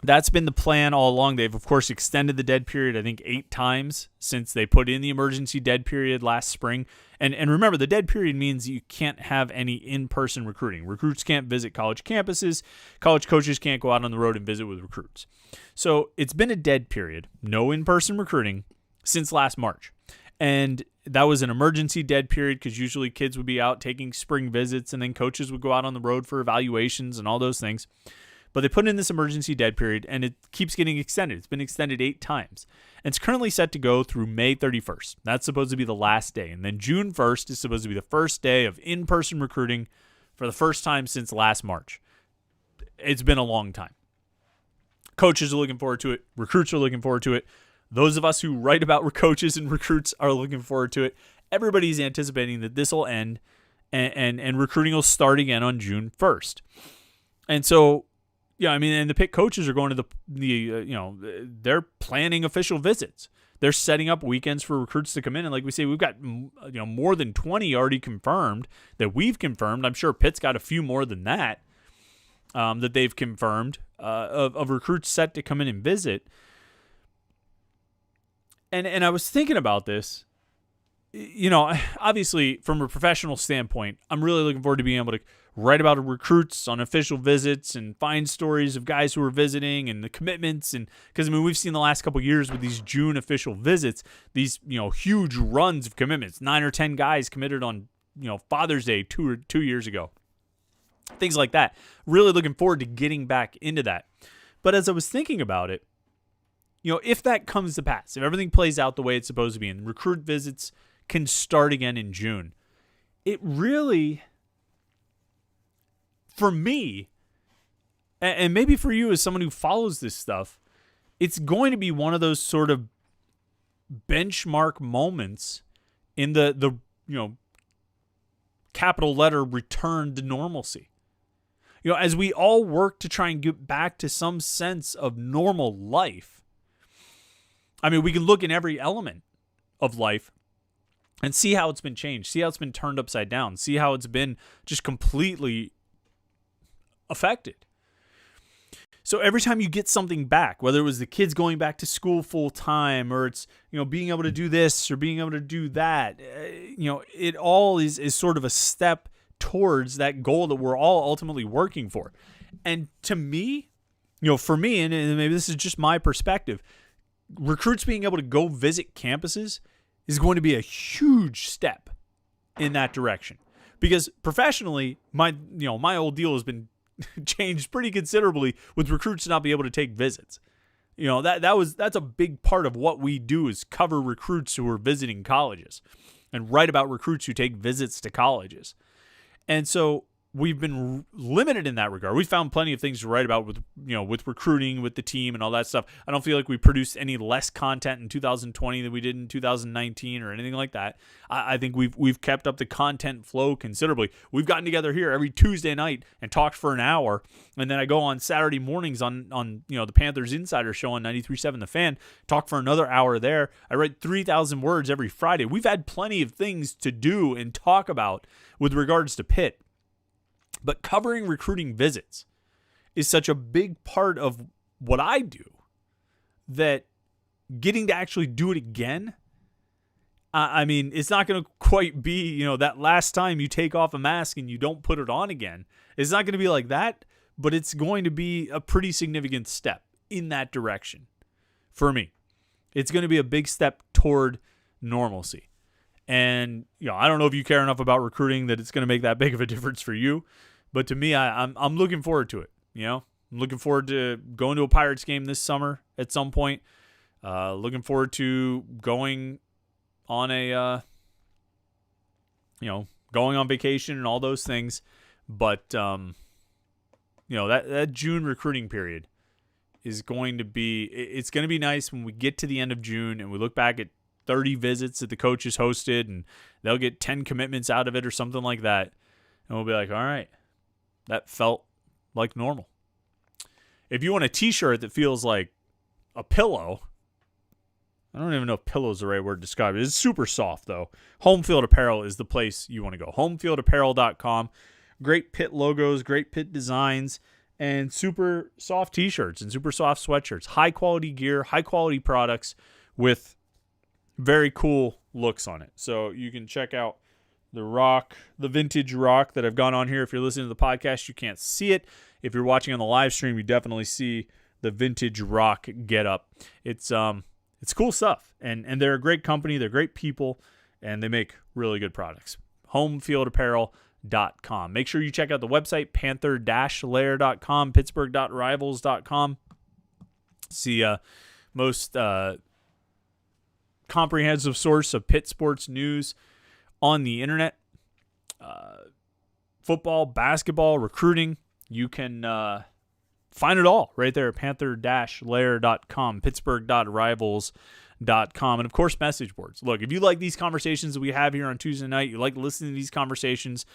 That's been the plan all along. They've, of course, extended the dead period, I think, 8 times since they put in the emergency dead period last spring. And remember, the dead period means you can't have any in-person recruiting. Recruits can't visit college campuses. College coaches can't go out on the road and visit with recruits. So it's been a dead period, no in-person recruiting, since last March. And that was an emergency dead period because usually kids would be out taking spring visits and then coaches would go out on the road for evaluations and all those things. But they put in this emergency dead period, and it keeps getting extended. It's been extended 8 times. And it's currently set to go through May 31st. That's supposed to be the last day. And then June 1st is supposed to be the first day of in-person recruiting for the first time since last March. It's been a long time. Coaches are looking forward to it. Recruits are looking forward to it. Those of us who write about coaches and recruits are looking forward to it. Everybody's anticipating that this will end and recruiting will start again on June 1st. And so, yeah, I mean, and the Pitt coaches are going to they're planning official visits. They're setting up weekends for recruits to come in. And like we say, we've got, more than 20 already confirmed that we've confirmed. I'm sure Pitt's got a few more than that that they've confirmed of recruits set to come in and visit. And I was thinking about this. Obviously, from a professional standpoint, I'm really looking forward to being able to write about recruits on official visits and find stories of guys who are visiting and the commitments. And because, we've seen the last couple of years with these June official visits, these, huge runs of commitments, 9 or 10 guys committed on, Father's Day 2 years ago. Things like that. Really looking forward to getting back into that. But as I was thinking about it, if that comes to pass, if everything plays out the way it's supposed to be and recruit visits can start again in June, it really, for me, and maybe for you as someone who follows this stuff, it's going to be one of those sort of benchmark moments in the capital letter return to normalcy. As we all work to try and get back to some sense of normal life. We can look in every element of life and see how it's been changed, see how it's been turned upside down, see how it's been just completely affected. So every time you get something back, whether it was the kids going back to school full time or it's, being able to do this or being able to do that, it all is sort of a step towards that goal that we're all ultimately working for. And to me, for me, and maybe this is just my perspective, recruits being able to go visit campuses is going to be a huge step in that direction. Because professionally, my old deal has been changed pretty considerably with recruits not being able to take visits. That's a big part of what we do is cover recruits who are visiting colleges and write about recruits who take visits to colleges. And so we've been limited in that regard. We found plenty of things to write about with recruiting, with the team and all that stuff. I don't feel like we produced any less content in 2020 than we did in 2019 or anything like that. I think we've kept up the content flow considerably. We've gotten together here every Tuesday night and talked for an hour, and then I go on Saturday mornings on the Panthers Insider Show on 93.7 The Fan, talk for another hour there. I write 3,000 words every Friday. We've had plenty of things to do and talk about with regards to Pitt. But covering recruiting visits is such a big part of what I do that getting to actually do it again, it's not going to quite be, that last time you take off a mask and you don't put it on again. It's not going to be like that, but it's going to be a pretty significant step in that direction for me. It's going to be a big step toward normalcy. And, I don't know if you care enough about recruiting that it's going to make that big of a difference for you. But to me, I'm looking forward to it. I'm looking forward to going to a Pirates game this summer at some point. Looking forward to going on going on vacation and all those things. But, that June recruiting period is going to be, it's going to be nice when we get to the end of June and we look back at 30 visits that the coaches hosted and they'll get 10 commitments out of it or something like that. And we'll be like, all right, that felt like normal. If you want a t-shirt that feels like a pillow, I don't even know if pillow is the right word to describe it. It's super soft, though. Home Field Apparel is the place you want to go. Homefieldapparel.com. Great Pitt logos, great Pitt designs, and super soft t-shirts and super soft sweatshirts. High-quality gear, high-quality products with very cool looks on it. So you can check out the vintage rock that I've gone on here. If you're listening to the podcast, you can't see it. If you're watching on the live stream, you definitely see the vintage rock get up. It's cool stuff, and they're a great company. They're great people, and they make really good products. Homefieldapparel.com. Make sure you check out the website, Panther-Lair.com, Pittsburgh.rivals.com. See most comprehensive source of Pitt sports news on the internet. Football, basketball, recruiting. You can find it all right there at Panther-Lair.com, Pittsburgh.rivals.com, and of course message boards. Look, if you like these conversations that we have here on Tuesday night, you like listening to these conversations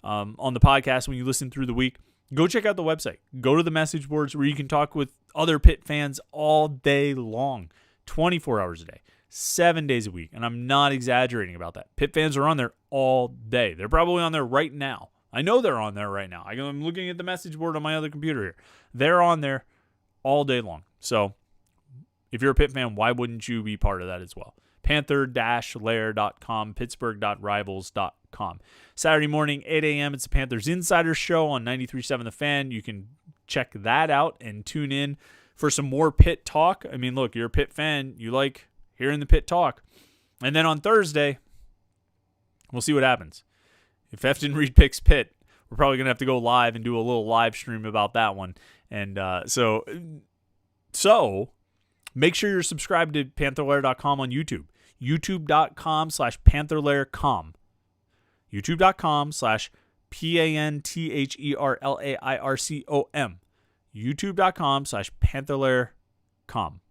on the podcast when you listen through the week, go check out the website. Go to the message boards where you can talk with other Pitt fans all day long, 24 hours a day, 7 days a week, and I'm not exaggerating about that. Pitt fans are on there all day. They're probably on there right now. I know they're on there right now. I'm looking at the message board on my other computer here. They're on there all day long. So if you're a Pitt fan, why wouldn't you be part of that as well? Panther-Lair.com, Pittsburgh.rivals.com. Saturday morning, 8 a.m., it's the Panthers Insider Show on 93.7 The Fan. You can check that out and tune in for some more Pitt talk. I mean, look, you're a Pitt fan. You like hearing the Pitt talk. And then on Thursday, we'll see what happens. If Efton Reed picks Pitt, we're probably going to have to go live and do a little live stream about that one. And so make sure you're subscribed to Panther-Lair.com on YouTube. YouTube.com/Panther-Lair.com. YouTube.com/Pantherlaircom. YouTube.com/Panther-Lair.com.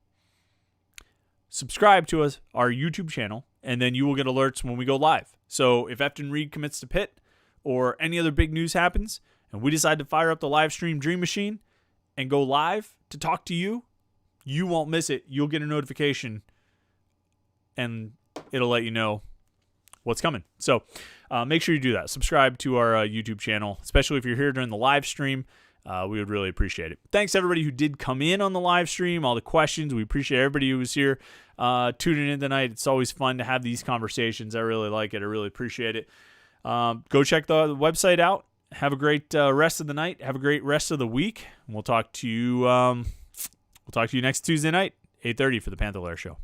Subscribe to us, our YouTube channel, and then you will get alerts when we go live. So if Efton Reed commits to Pitt or any other big news happens and we decide to fire up the live stream Dream Machine and go live to talk to you, you won't miss it. You'll get a notification and it'll let you know what's coming. So make sure you do that. Subscribe to our YouTube channel, especially if you're here during the live stream. We would really appreciate it. Thanks everybody who did come in on the live stream, all the questions. We appreciate everybody who was here tuning in tonight. It's always fun to have these conversations. I really like it. I really appreciate it. Go check the website out. Have a great rest of the night. Have a great rest of the week. And we'll talk to you next Tuesday night, 8:30 for the Panther-Lair Show.